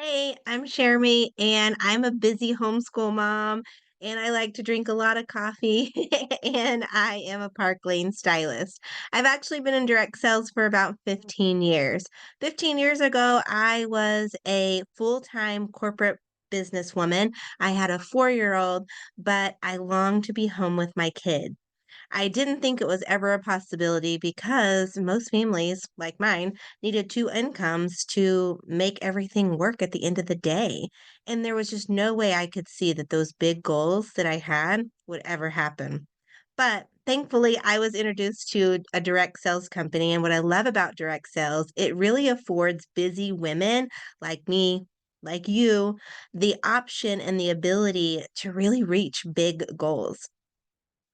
Hey, I'm Shermy, and I'm a busy homeschool mom, and I like to drink a lot of coffee, and I am a Park Lane stylist. I've actually been in direct sales for about 15 years. 15 years ago, I was a full-time corporate businesswoman. I had a 4-year-old, but I longed to be home with my kid. I didn't think it was ever a possibility because most families, like mine, needed two incomes to make everything work at the end of the day. And there was just no way I could see that those big goals that I had would ever happen. But thankfully, I was introduced to a direct sales company. And what I love about direct sales, it really affords busy women like me, like you, the option and the ability to really reach big goals.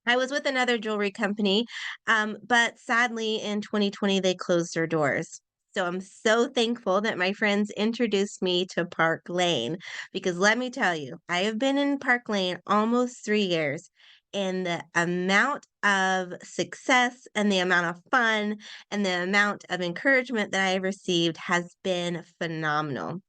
I was with another jewelry company, but sadly in 2020 they closed their doors. So I'm so thankful that my friends introduced me to Park Lane because let me tell you, I have been in Park Lane almost 3 years, and the amount of success and the amount of fun and the amount of encouragement that I have received has been phenomenal.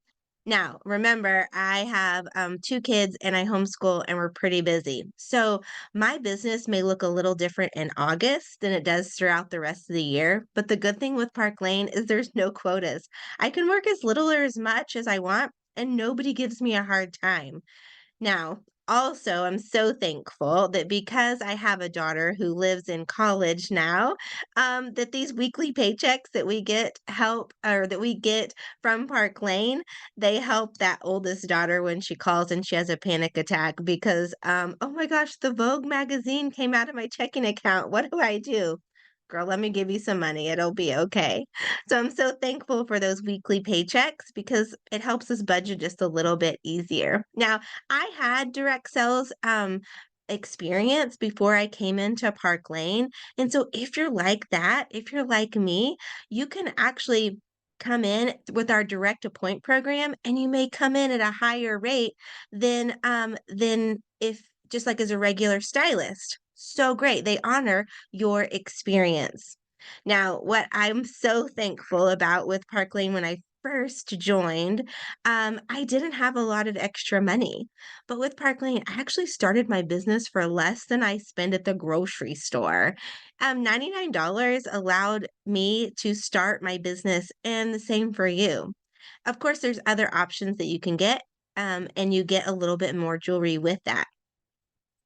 Now, remember, I have 2 kids and I homeschool and we're pretty busy. So, my business may look a little different in August than it does throughout the rest of the year. But the good thing with Park Lane is there's no quotas. I can work as little or as much as I want, and nobody gives me a hard time. Now, also, I'm so thankful that because I have a daughter who lives in college now, that these weekly paychecks that we get help or that we get from Park Lane, they help that oldest daughter when she calls and she has a panic attack because, oh my gosh, the Vogue magazine came out of my checking account. What do I do? Girl, let me give you some money. It'll be okay. So I'm so thankful for those weekly paychecks because it helps us budget just a little bit easier. Now, I had direct sales experience before I came into Park Lane. And so if you're like that, if you're like me, you can actually come in with our direct appoint program and you may come in at a higher rate than if just like as a regular stylist. So great. They honor your experience. Now, what I'm so thankful about with Park Lane when I first joined, I didn't have a lot of extra money. But with Park Lane, I actually started my business for less than I spend at the grocery store. $99 allowed me to start my business, and the same for you. Of course, there's other options that you can get, and you get a little bit more jewelry with that.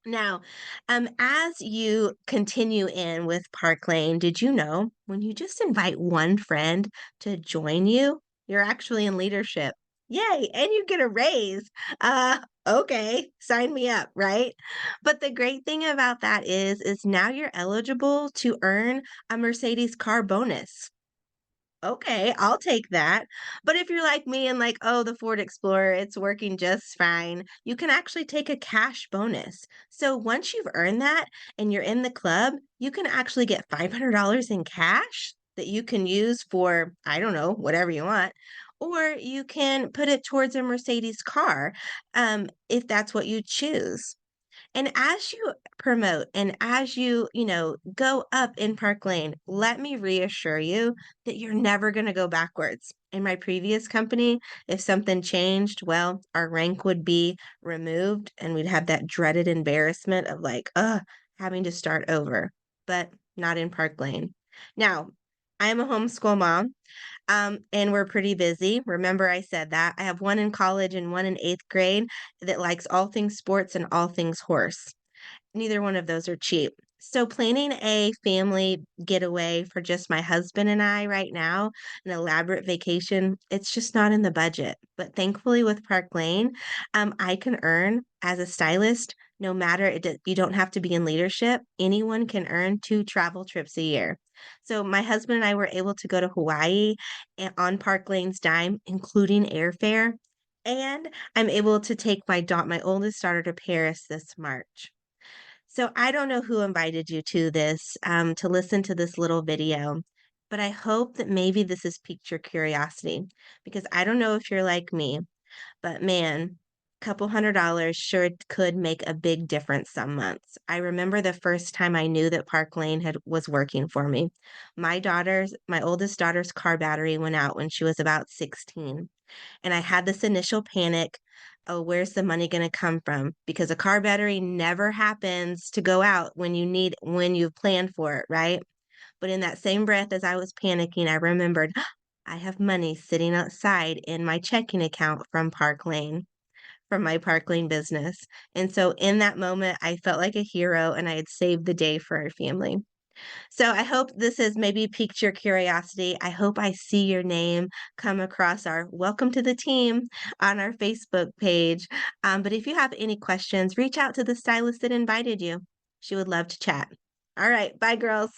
Now, as you continue in with Park Lane, did you know when you just invite one friend to join you, you're actually in leadership? Yay, and you get a raise. Okay, sign me up, right? But the great thing about that is now you're eligible to earn a Mercedes car bonus. Okay, I'll take that. But if you're like me and like, oh, the Ford Explorer, it's working just fine, you can actually take a cash bonus. So once you've earned that and you're in the club, you can actually get $500 in cash that you can use for, I don't know, whatever you want. Or you can put it towards a Mercedes car if that's what you choose. And as you promote and as you go up in Park Lane, let me reassure you that you're never going to go backwards. In my previous company, if something changed, well, our rank would be removed and we'd have that dreaded embarrassment of like, having to start over, but not in Park Lane. Now, I am a homeschool mom. And we're pretty busy. Remember, I said that. I have one in college and one in eighth grade that likes all things sports and all things horse. Neither one of those are cheap. So, planning a family getaway for just my husband and I right now, an elaborate vacation, it's just not in the budget. But thankfully, with Park Lane, I can earn as a stylist. No matter you don't have to be in leadership. Anyone can earn 2 travel trips a year. So my husband and I were able to go to Hawaii on Park Lane's dime, including airfare, and I'm able to take my oldest daughter to Paris this March. So I don't know who invited you to this, to listen to this little video, but I hope that maybe this has piqued your curiosity because I don't know if you're like me, but man, couple $100 sure could make a big difference some months. I remember the first time I knew that Park Lane was working for me. My oldest daughter's car battery went out when she was about 16. And I had this initial panic. Oh, where's the money going to come from? Because a car battery never happens to go out when you've planned for it, right? But in that same breath as I was panicking, I remembered I have money sitting outside in my checking account from Park Lane, from my Park Lane business. And so in that moment, I felt like a hero and I had saved the day for our family. So I hope this has maybe piqued your curiosity. I hope I see your name come across our welcome to the team on our Facebook page. But if you have any questions, reach out to the stylist that invited you. She would love to chat. All right. Bye, girls.